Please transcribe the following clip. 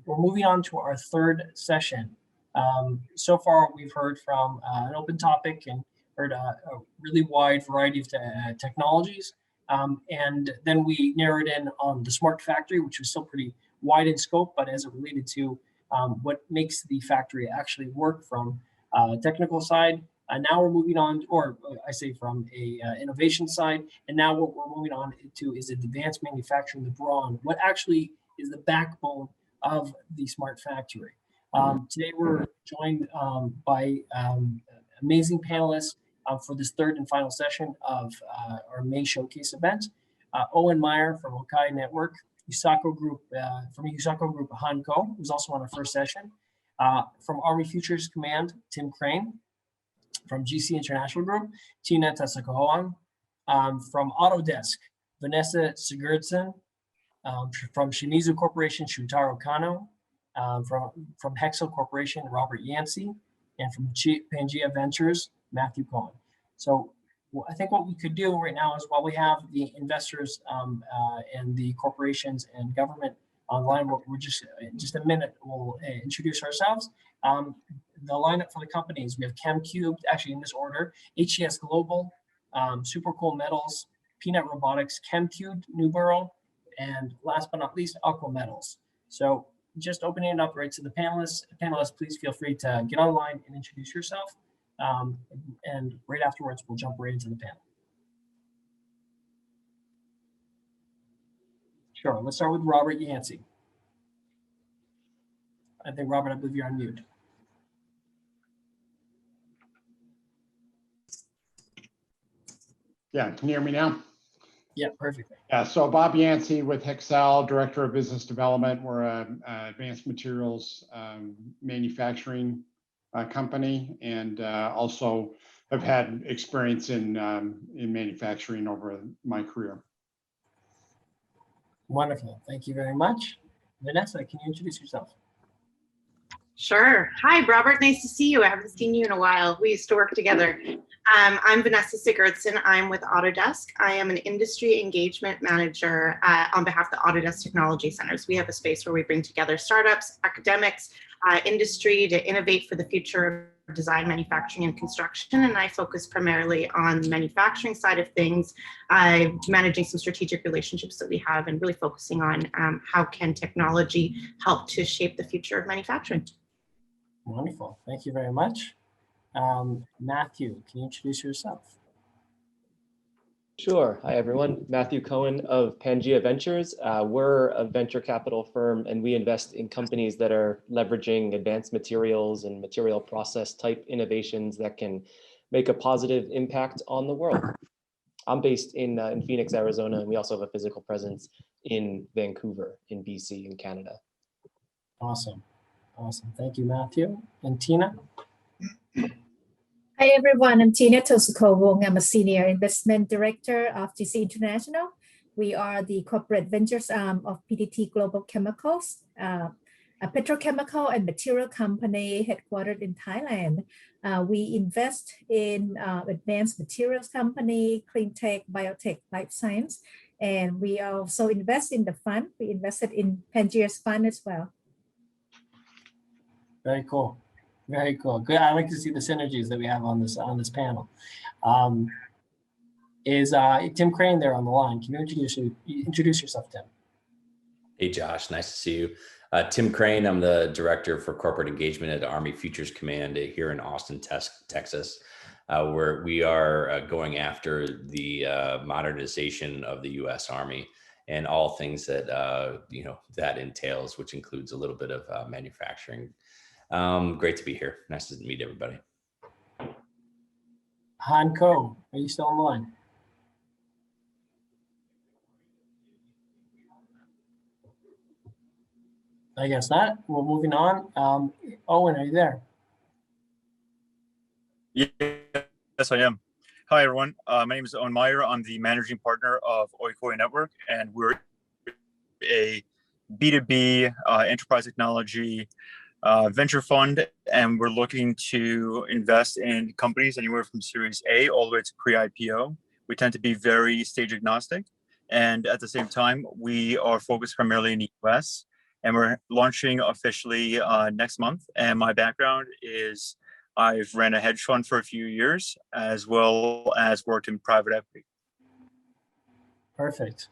We're moving on to our third session. So far, we've heard from an open topic and heard a really wide variety of technologies. And then we narrowed in on the smart factory, which was still pretty wide in scope, but as it related to what makes the factory actually work from a technical side. Now we're moving on, or I say from a innovation side, and now what we're moving on to is advanced manufacturing, the brawn, what actually is the backbone of the smart factory. Today we're joined by amazing panelists for this third and final session of our May Showcase event. Owen Mayer from Okai Network, Yusako Group, from Yusako Group Hanko, who's also on our first session. From Army Futures Command, Tim Crane. From GC International Group, Tina Tosokov. From Autodesk, Vanessa Sigurdsson. From Shimizu Corporation, Shutaro Kano. From Hexel Corporation, Robert Yancey. And from Pangea Ventures, Matthew Cohen. So I think what we could do right now is, while we have the investors and the corporations and government online, we're just a minute, we'll introduce ourselves. The lineup for the companies, we have ChemCube, actually in this order, HES Global, Super Cool Metals, Peanut Robotics, ChemCube, Newborough, and last but not least, Aqua Metals. So just opening it up right to the panelists. Panelists, please feel free to get online and introduce yourself. And right afterwards, we'll jump right into the panel. Sure, let's start with Robert Yancey. I think, Robert, I believe you're on mute. Yeah, can you hear me now? Yeah, perfectly. Yeah, so Bob Yancey with Hexel, Director of Business Development. We're an advanced materials manufacturing company, and also have had experience in manufacturing over my career. Wonderful, thank you very much. Vanessa, can you introduce yourself? Sure. Hi, Robert. Nice to see you. I haven't seen you in a while. We used to work together. I'm Vanessa Sigurdsson. I'm with Autodesk. I am an industry engagement manager on behalf of the Autodesk Technology Centers. We have a space where we bring together startups, academics, industry to innovate for the future of design, manufacturing, and construction. And I focus primarily on the manufacturing side of things, managing some strategic relationships that we have, and really focusing on how can technology help to shape the future of manufacturing. Wonderful, thank you very much. Matthew, can you introduce yourself? Sure. Hi, everyone. Matthew Cohen of Pangea Ventures. We're a venture capital firm, and we invest in companies that are leveraging advanced materials and material process type innovations that can make a positive impact on the world. I'm based in Phoenix, Arizona, and we also have a physical presence in Vancouver, in BC, in Canada. Awesome. Awesome. Thank you, Matthew. And Tina? Hi, everyone. I'm Tina Tosokov. I'm a Senior Investment Director of GC International. We are the corporate ventures arm of PTT Global Chemicals, a petrochemical and material company headquartered in Thailand. We invest in advanced materials company, clean tech, biotech, life science, and we also invest in the fund. We invested in Pangea's fund as well. Very cool. Very cool. Good. I like to see the synergies that we have on this panel. Is Tim Crane there on the line? Can you introduce yourself, Tim? Hey, Josh. Nice to see you. Tim Crane. I'm the Director for Corporate Engagement at Army Futures Command here in Austin, Texas, where we are going after the modernization of the U.S. Army and all things that that entails, which includes a little bit of manufacturing. Great to be here. Nice to meet everybody. Hanko, are you still on the line? I guess not. We're moving on. Owen, are you there? Yes, I am. Hi, everyone. My name is Owen Mayer. I'm the managing partner of Oikoi Network, and we're a B2B enterprise technology venture fund, and we're looking to invest in companies anywhere from Series A all the way to pre-IPO. We tend to be very stage agnostic, and at the same time, we are focused primarily in the US, and we're launching officially next month. And my background is I've ran a hedge fund for a few years, as well as worked in private equity. Perfect.